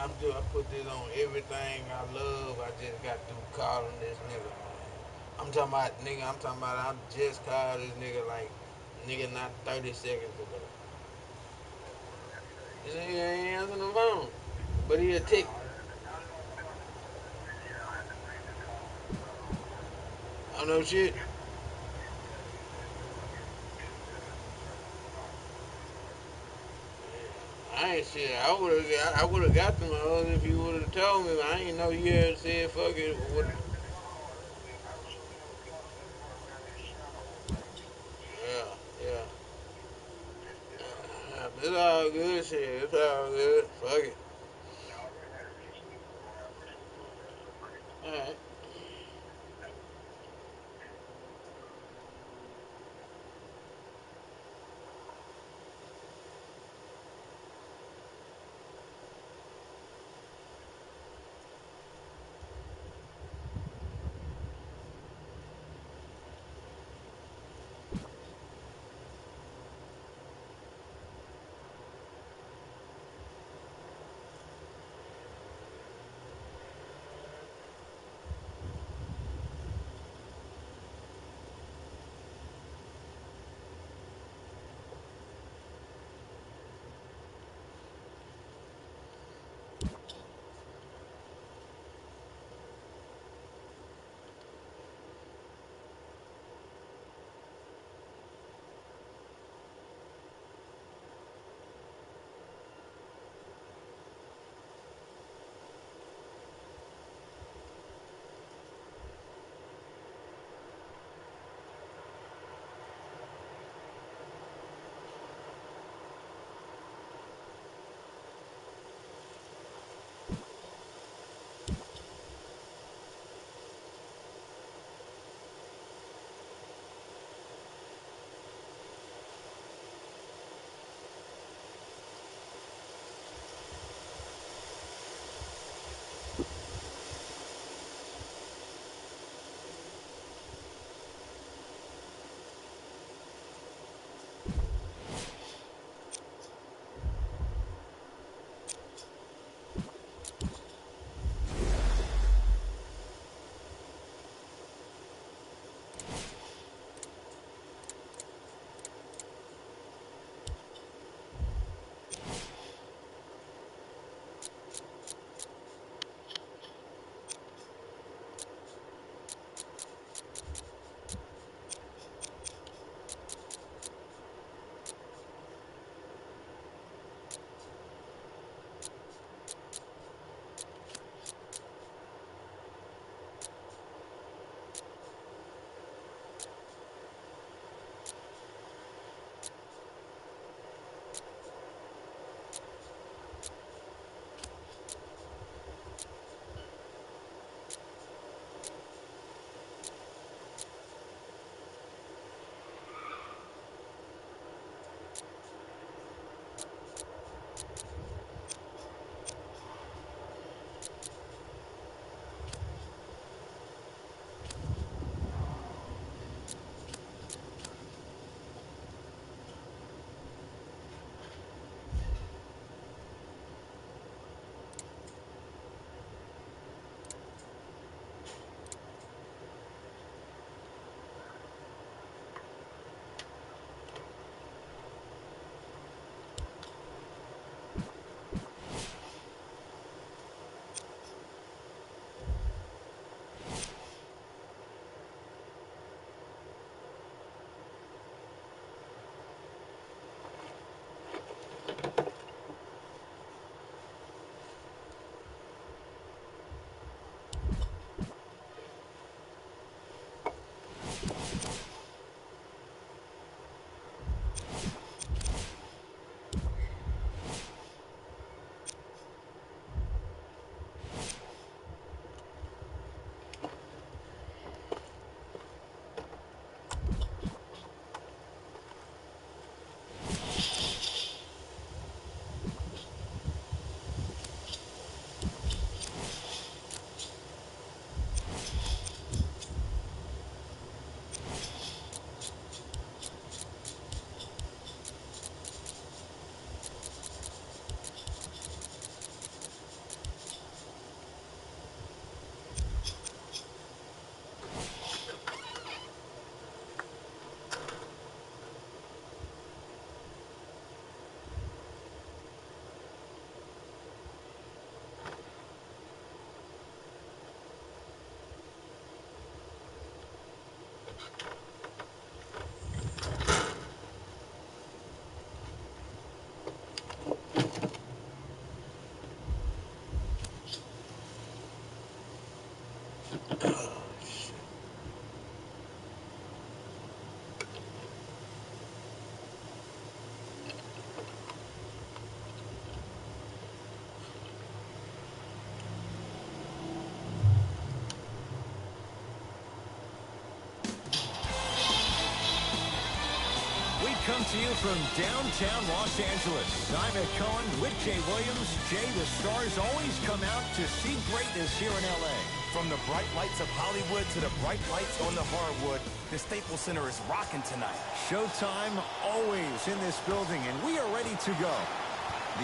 I put this on everything I love. I just got through calling this nigga, man. I'm talking about I just called this nigga like nigga not 30 seconds ago. This nigga ain't answering the phone. But he'll take I know shit. I ain't shit. I would have got them hoes if you would have told me. I ain't know you had said fuck it. What? Yeah, yeah. It's all good shit. It's all good. Fuck it. All right. come to you from downtown Los Angeles. I'm Ed Cohen with Jay Williams. Jay, the stars always come out to see greatness here in L.A. From the bright lights of Hollywood to the bright lights on the hardwood, the Staples Center is rocking tonight. Showtime always in this building, and we are ready to go.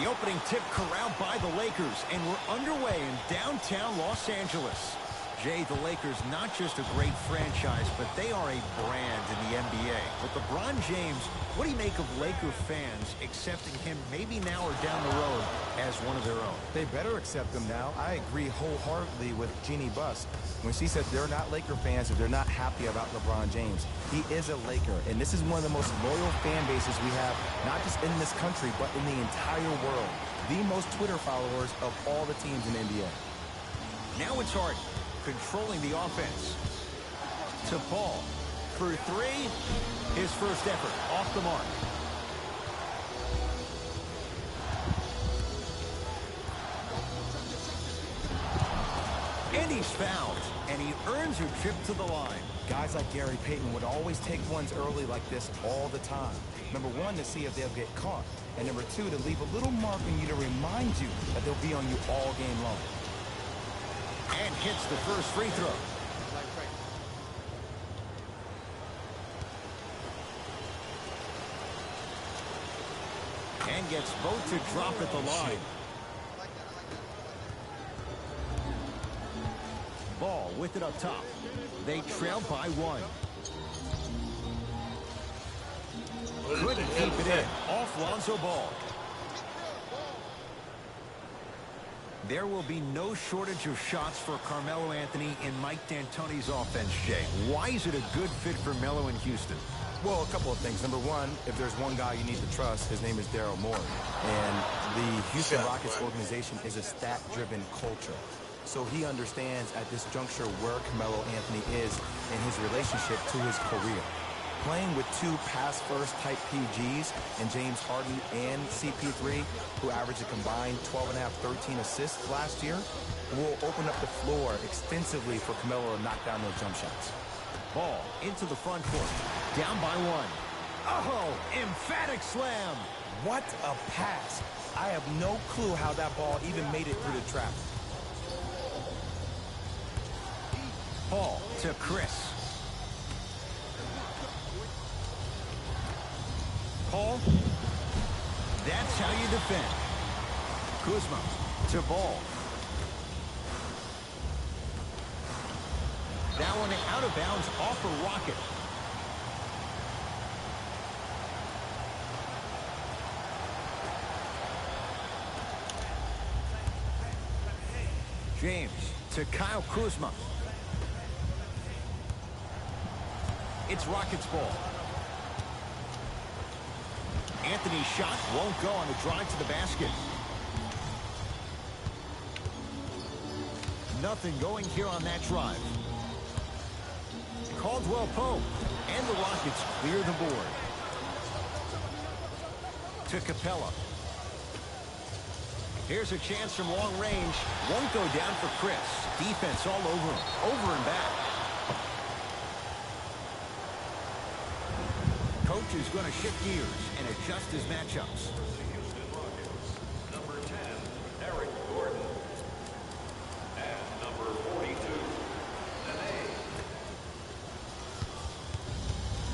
The opening tip corralled by the Lakers, and we're underway in downtown Los Angeles. Jay, the Lakers, not just a great franchise, but they are a brand in the NBA. With LeBron James, what do you make of Laker fans accepting him maybe now or down the road as one of their own? They better accept him now. I agree wholeheartedly with Jeannie Buss when she said they're not Laker fans if they're not happy about LeBron James. He is a Laker, and this is one of the most loyal fan bases we have, not just in this country, but in the entire world. The most Twitter followers of all the teams in the NBA. Now it's Harden, controlling the offense. To Paul. For three, his first effort off the mark. And he's fouled, and he earns a trip to the line. Guys like Gary Payton would always take ones early like this all the time. Number one, to see if they'll get caught. And number two, to leave a little mark on you to remind you that they'll be on you all game long. And hits the first free throw. And gets both to drop at the line. Ball with it up top. They trail by one. Couldn't keep it in. Off Lonzo Ball. There will be no shortage of shots for Carmelo Anthony in Mike D'Antoni's offense, Jay. Why is it a good fit for Melo in Houston? Well, a couple of things. Number one, if there's one guy you need to trust, his name is Daryl Morey. And the Houston Rockets organization is a stat-driven culture. So he understands at this juncture where Carmelo Anthony is in his relationship to his career. Playing with two pass-first type PGs and James Harden and CP3, who averaged a combined 12.5, 13 assists last year, will open up the floor extensively for Carmelo to knock down those jump shots. Ball into the front court. Down by one. Oh, emphatic slam. What a pass. I have no clue how that ball even made it through the trap. Paul to Chris. Paul. That's how you defend. Kuzma to Ball. That one out of bounds off a rocket. James to Kyle Kuzma. It's Rockets ball. Anthony's shot won't go on the drive to the basket. Nothing going here on that drive. Caldwell Pope, and the Rockets clear the board. To Capella. Here's a chance from long range. Won't go down for Chris. Defense all over him. Over and back. Coach is going to shift gears and adjust his matchups. Number 10, Eric Gordon. And number 42, Nene.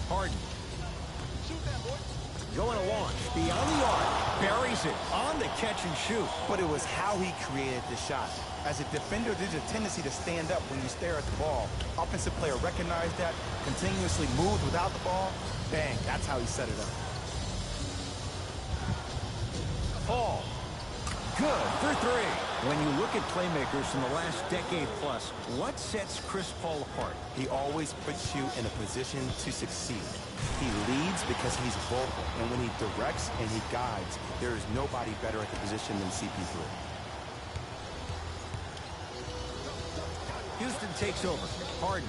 Harden. Going to launch beyond the arc. Buries it on the catch and shoot. But it was how he created the shot. As a defender, there's a tendency to stand up when you stare at the ball. Offensive player recognized that, continuously moved without the ball. Bang, that's how he set it up. Paul. Good for three. When you look at playmakers from the last decade plus, what sets Chris Paul apart? He always puts you in a position to succeed. He leads because he's vocal, and when he directs and he guides, there is nobody better at the position than CP3. Houston takes over. Harden.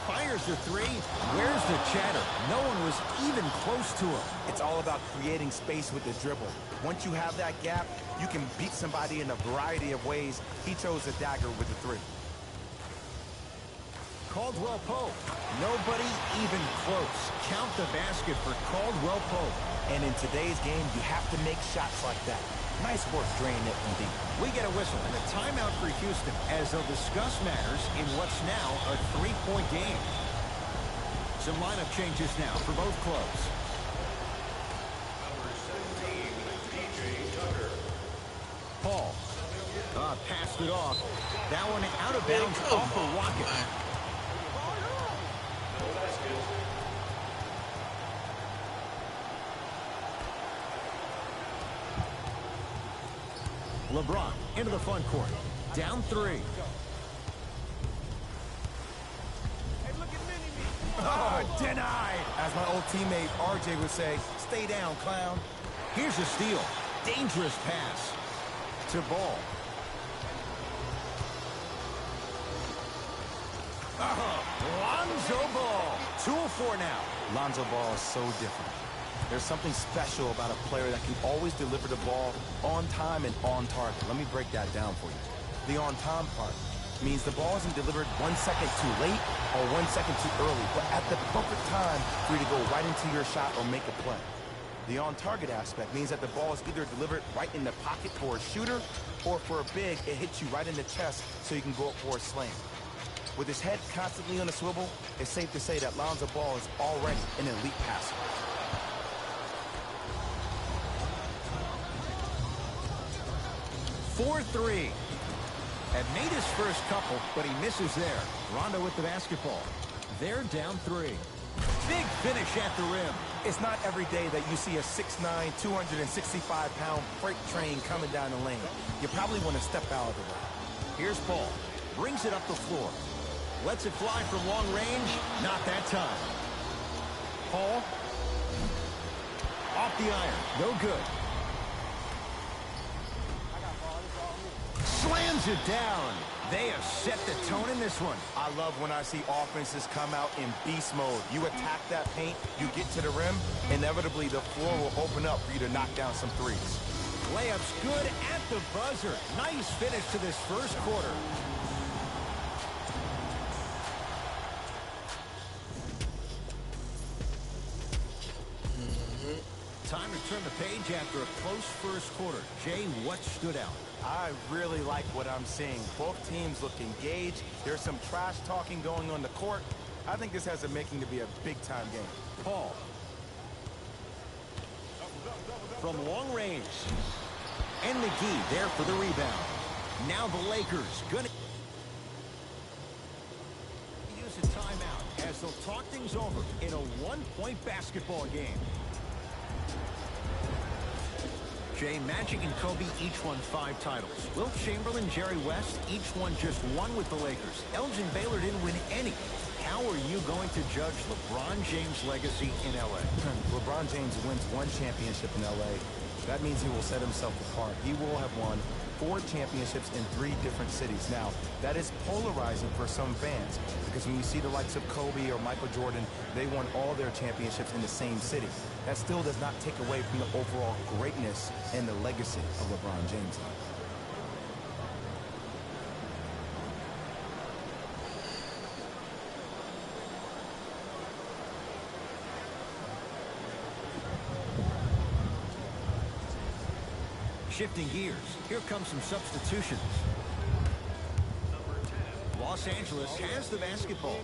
Fires the three. Where's the chatter? No one was even close to him. It's all about creating space with the dribble. Once you have that gap, you can beat somebody in a variety of ways. He chose the dagger with the three. Caldwell Pope. Nobody even close. Count the basket for Caldwell Pope. And in today's game, you have to make shots like that. Nice work draining it from deep. We get a whistle and a timeout for Houston as they'll discuss matters in what's now a 3-point game. Some lineup changes now for both clubs. Number 17, P.J. Tucker. Paul. Passed it off. That one out of bounds off the Rocket. No basket. LeBron into the front court. Down 3. Oh, denied. As my old teammate RJ would say, stay down, clown. Here's a steal. Dangerous pass to Ball. Lonzo Ball. 2 of 4 now. Lonzo Ball is so different. There's something special about a player that can always deliver the ball on time and on target. Let me break that down for you. The on time part means the ball isn't delivered 1 second too late or 1 second too early, but at the perfect time for you to go right into your shot or make a play. The on-target aspect means that the ball is either delivered right in the pocket for a shooter, or for a big, it hits you right in the chest so you can go up for a slam. With his head constantly on the swivel, it's safe to say that Lonzo Ball is already an elite passer. For 3. Had made his first couple, but he misses there. Rondo with the basketball. They're down 3. Big finish at the rim. It's not every day that you see a 6'9", 265-pound freight train coming down the lane. You probably want to step out of the way. Here's Paul. Brings it up the floor. Lets it fly from long range. Not that time. Paul. Off the iron. No good. Slams it down. They have set the tone in this one. I love when I see offenses come out in beast mode. You attack that paint, you get to the rim, inevitably the floor will open up for you to knock down some threes. Layup's good at the buzzer. Nice finish to this first quarter. Time to turn the page after a close first quarter. Jay, what stood out? I really like what I'm seeing. Both teams look engaged. There's some trash talking going on the court. I think this has the making to be a big-time game. Paul. From long range. And McGee there for the rebound. Now the Lakers gonna use a timeout as they'll talk things over in a 1-point basketball game. Jay, Magic and Kobe each won 5 titles. Wilt Chamberlain, Jerry West, each won just 1 with the Lakers. Elgin Baylor didn't win any. How are you going to judge LeBron James' legacy in L.A.? LeBron James wins 1 championship in L.A. That means he will set himself apart. He will have won 4 championships in 3 different cities. Now, that is polarizing for some fans because when you see the likes of Kobe or Michael Jordan, they won all their championships in the same city. That still does not take away from the overall greatness and the legacy of LeBron James. Shifting gears, here come some substitutions. Number 10. Los Angeles has the basketball.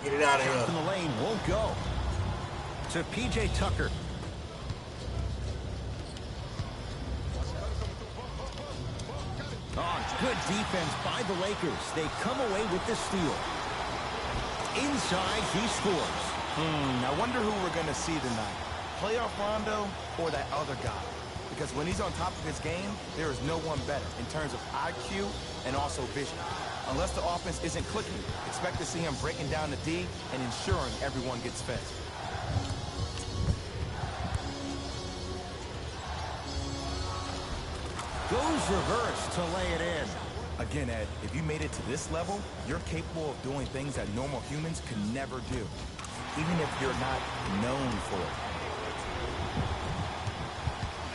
Get it out of In here. the lane, won't go. To P.J. Tucker. Oh, good defense by the Lakers. They come away with the steal. Inside, he scores. I wonder who we're going to see tonight. Playoff Rondo or that other guy? Because when he's on top of his game, there is no one better in terms of IQ and also vision. Unless the offense isn't clicking, expect to see him breaking down the D and ensuring everyone gets fed. Goes reverse to lay it in. Again, Ed, if you made it to this level, you're capable of doing things that normal humans could never do, even if you're not known for it.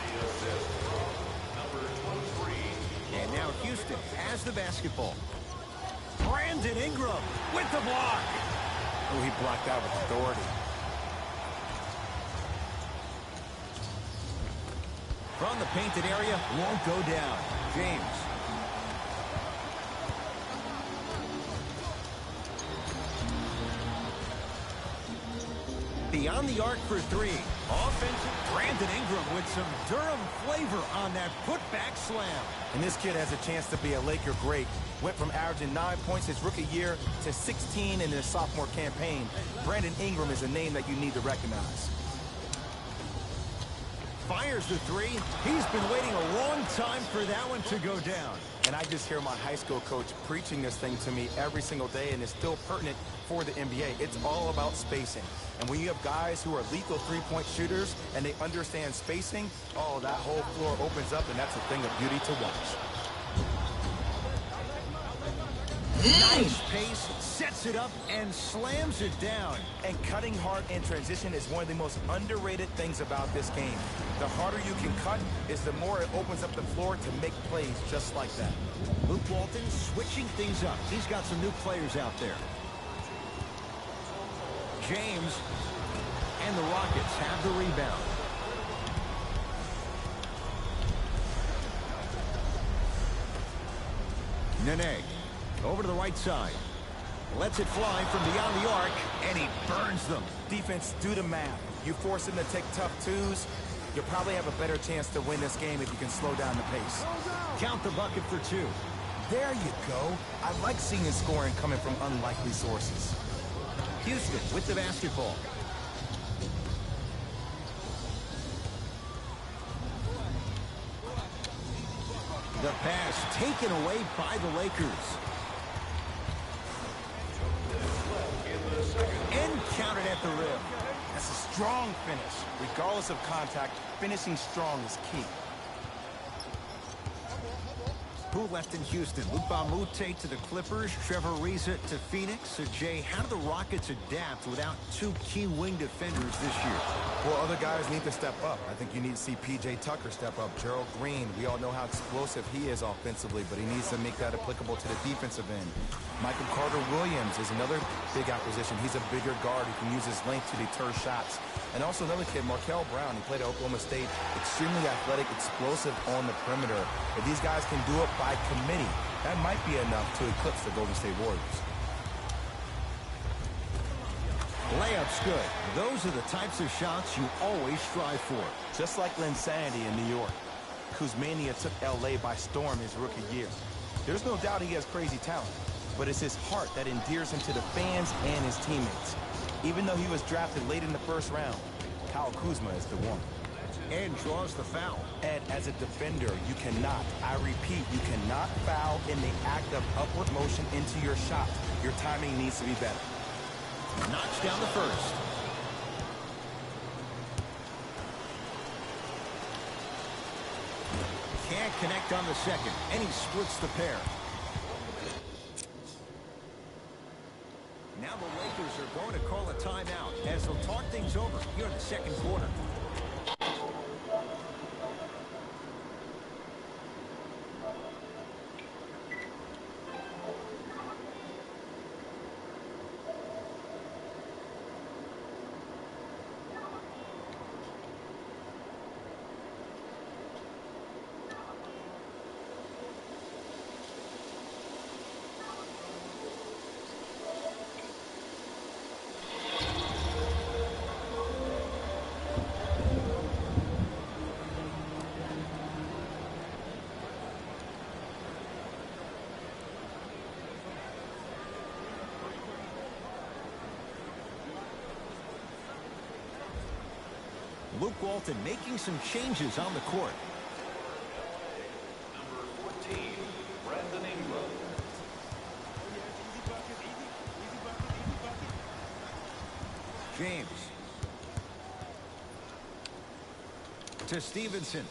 The assist from number 23. And now Houston has the basketball. Brandon Ingram with the block. Oh, he blocked that with authority. From the painted area, won't go down. James. Beyond the arc for three. Offensive. Brandon Ingram with some Durham flavor on that putback slam. And this kid has a chance to be a Laker great. Went from averaging 9 points his rookie year to 16 in his sophomore campaign. Brandon Ingram is a name that you need to recognize. Fires the three. He's been waiting a long time for that one to go down. And I just hear my high school coach preaching this thing to me every single day, and it's still pertinent for the NBA. It's all about spacing. And when you have guys who are lethal three-point shooters and they understand spacing, oh, that whole floor opens up, and that's a thing of beauty to watch. Nice pace, sets it up, and slams it down. And cutting hard in transition is one of the most underrated things about this game. The harder you can cut is the more it opens up the floor to make plays just like that. Luke Walton switching things up. He's got some new players out there. James and the Rockets have the rebound. Nene over to the right side. Lets it fly from beyond the arc, and he burns them. Defense, do the math. You force him to take tough twos, you'll probably have a better chance to win this game if you can slow down the pace. Count the bucket for two. There you go. I like seeing scoring coming from unlikely sources. Houston with the basketball. The pass taken away by the Lakers. And counted at the rim. That's a strong finish. Regardless of contact, finishing strong is key. Who left in Houston? Luka Mute to the Clippers, Trevor Ariza to Phoenix. So, Jay, how do the Rockets adapt without two key wing defenders this year? Well, other guys need to step up. I think you need to see P.J. Tucker step up. Gerald Green, we all know how explosive he is offensively, but he needs to make that applicable to the defensive end. Michael Carter-Williams is another big acquisition. He's a bigger guard who can use his length to deter shots. And also another kid, Markel Brown. He played at Oklahoma State. Extremely athletic, explosive on the perimeter. If these guys can do it by committee, that might be enough to eclipse the Golden State Warriors. Layup's good. Those are the types of shots you always strive for. Just like Linsanity in New York. Kuzmania took L.A. by storm his rookie year. There's no doubt he has crazy talent, but it's his heart that endears him to the fans and his teammates. Even though he was drafted late in the first round, Kyle Kuzma is the one. And draws the foul. And as a defender, you cannot, I repeat, you cannot foul in the act of upward motion into your shot. Your timing needs to be better. Knocks down the first. Can't connect on the second, and he splits the pair. Now the Lakers are going to call a timeout as they'll talk things over here in the second quarter. Luke Walton making some changes on the court. Number 14, Brandon Ingram. James. To Stevenson.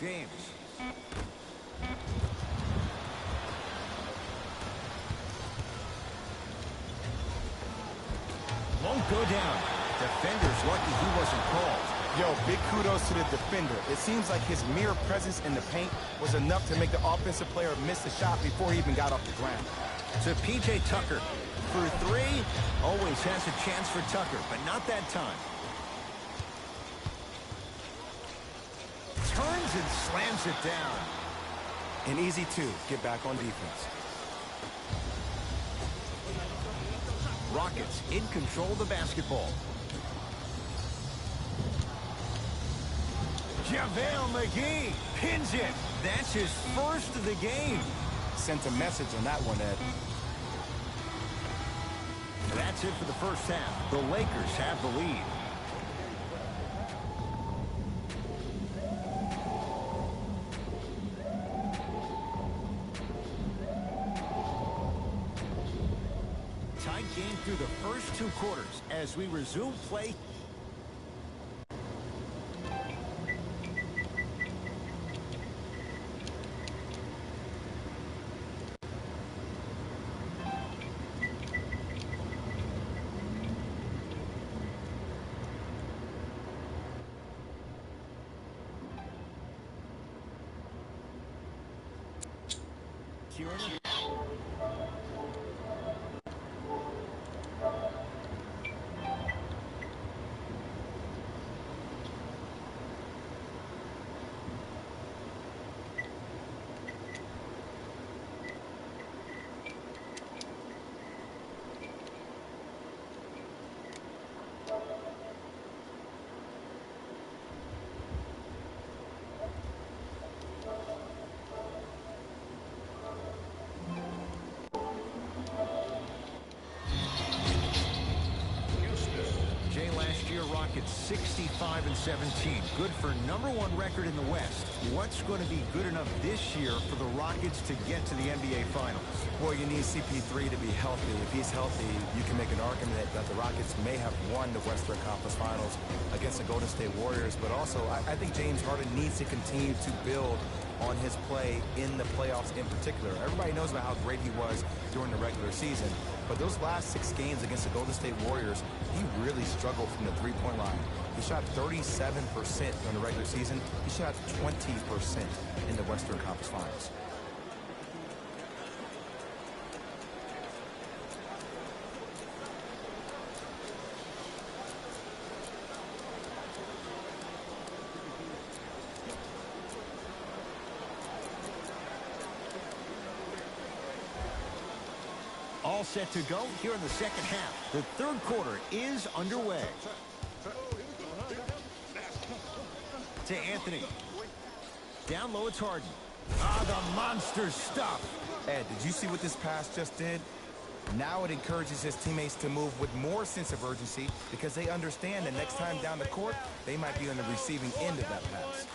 James. Won't go down. Defender's lucky he wasn't called. Yo, big kudos to the defender. It seems like his mere presence in the paint was enough to make the offensive player miss the shot before he even got off the ground. To P.J. Tucker. For three, always has a chance for Tucker, but not that time. Turns and slams it down. An easy two. Get back on defense. Rockets in control of the basketball. JaVale McGee pins it. That's his first of the game. Sent a message on that one, Ed. That's it for the first half. The Lakers have the lead. Tight game through the first two quarters as we resume play. Last year, Rockets 65-17. Good for #1 record in the West. What's going to be good enough this year for the Rockets to get to the NBA Finals? Well, you need CP3 to be healthy. If he's healthy, you can make an argument that the Rockets may have won the Western Conference Finals against the Golden State Warriors. But also, I think James Harden needs to continue to build on his play in the playoffs in particular. Everybody knows about how great he was during the regular season. But those last 6 games against the Golden State Warriors, he really struggled from the three-point line. He shot 37% during the regular season. He shot 20% in the Western Conference Finals. All set to go here in the second half. The third quarter is underway. To Anthony. Down low, it's Harden. The monster stuff. Ed, did you see what this pass just did? Now it encourages his teammates to move with more sense of urgency because they understand that next time down the court, they might be on the receiving end of that pass.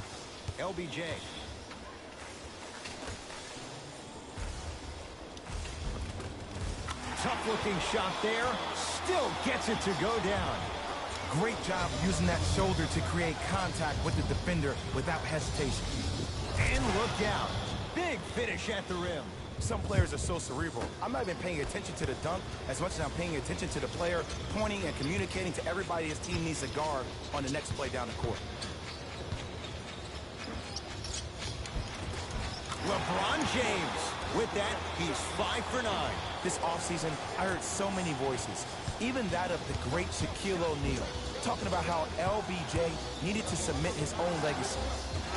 LBJ. Tough-looking shot there. Still gets it to go down. Great job using that shoulder to create contact with the defender without hesitation. And look out. Big finish at the rim. Some players are so cerebral. I'm not even paying attention to the dunk as much as I'm paying attention to the player pointing and communicating to everybody his team needs to guard on the next play down the court. LeBron James. With that, he's 5 for 9. This offseason, I heard so many voices, even that of the great Shaquille O'Neal, talking about how LBJ needed to submit his own legacy.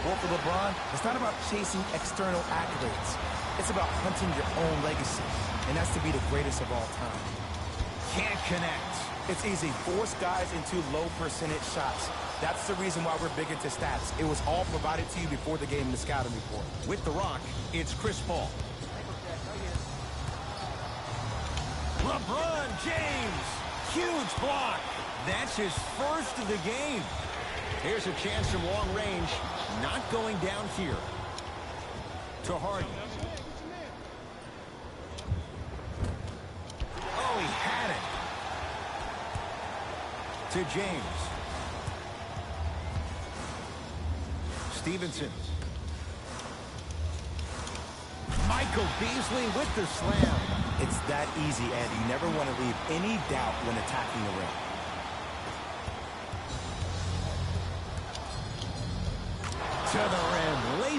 Well, for LeBron, it's not about chasing external accolades. It's about hunting your own legacy, and that's to be the greatest of all time. Can't connect. It's easy. Force guys into low percentage shots. That's the reason why we're big into stats. It was all provided to you before the game in the scouting report. With the rock, it's Chris Paul. LeBron James. Huge block. That's his first of the game. Here's a chance from long range. Not going down here. To Harden. Oh, he had it. To James. Stevenson. Michael Beasley with the slam. It's that easy, and you never want to leave any doubt when attacking the rim.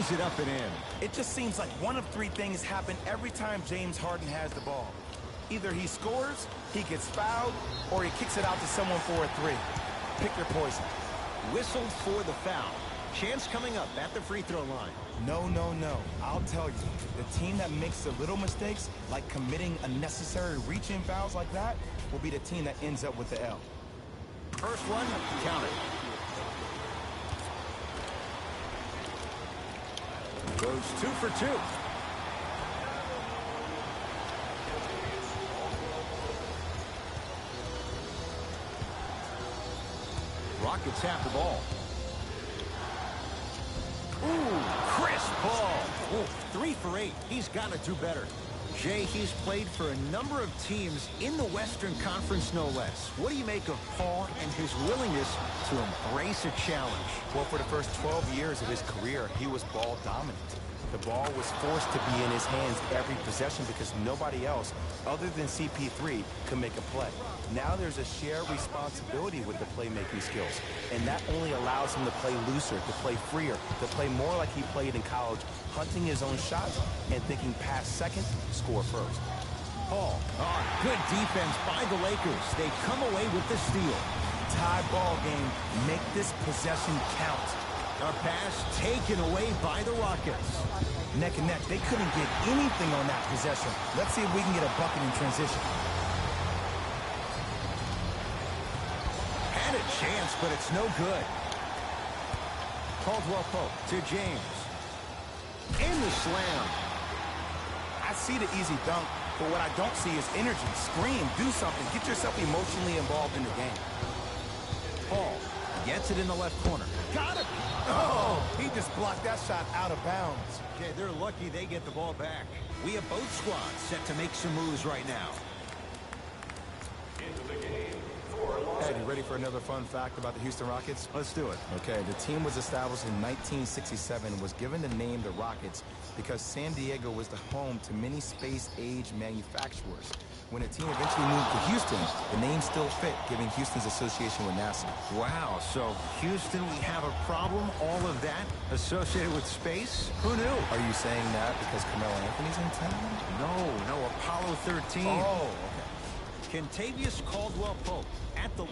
lays it up and in. It just seems like one of three things happen every time James Harden has the ball. Either he scores, he gets fouled, or he kicks it out to someone for a three. Pick your poison. Whistled for the foul. Chance coming up at the free throw line. No, no, no. I'll tell you. The team that makes the little mistakes, like committing unnecessary reach-in fouls like that, will be the team that ends up with the L. First one, count it. Goes 2 for 2. Rockets have the ball. Ooh, crisp ball. Ooh, 3 for 8. He's got to do better. Jay, he's played for a number of teams in the Western Conference, no less. What do you make of Paul and his willingness to embrace a challenge? Well, for the first 12 years of his career, he was ball dominant. The ball was forced to be in his hands every possession because nobody else, other than CP3, could make a play. Now there's a shared responsibility with the playmaking skills, and that only allows him to play looser, to play freer, to play more like he played in college, hunting his own shots and thinking pass second, score first. Paul, good defense by the Lakers. They come away with the steal. Tie ball game. Make this possession count. A pass taken away by the Rockets. Neck and neck. They couldn't get anything on that possession. Let's see if we can get a bucket in transition. Had a chance, but it's no good. Caldwell Pope to James. In the slam. I see the easy dunk, but what I don't see is energy. Scream, do something. Get yourself emotionally involved in the game. Paul gets it in the left corner. Got it! Oh, he just blocked that shot out of bounds. Okay, they're lucky they get the ball back. We have both squads set to make some moves right now. Into the game for Los Hey, you ready for another fun fact about the Houston Rockets? Let's do it. Okay, the team was established in 1967 and was given the name the Rockets because San Diego was the home to many space-age manufacturers. When the team eventually moved to Houston, the name still fit, giving Houston's association with NASA. Wow, so Houston, we have a problem? All of that associated with space? Who knew? Are you saying that because Carmelo Anthony's in town? No, Apollo 13. Oh, okay. Kentavious Caldwell Pope at the...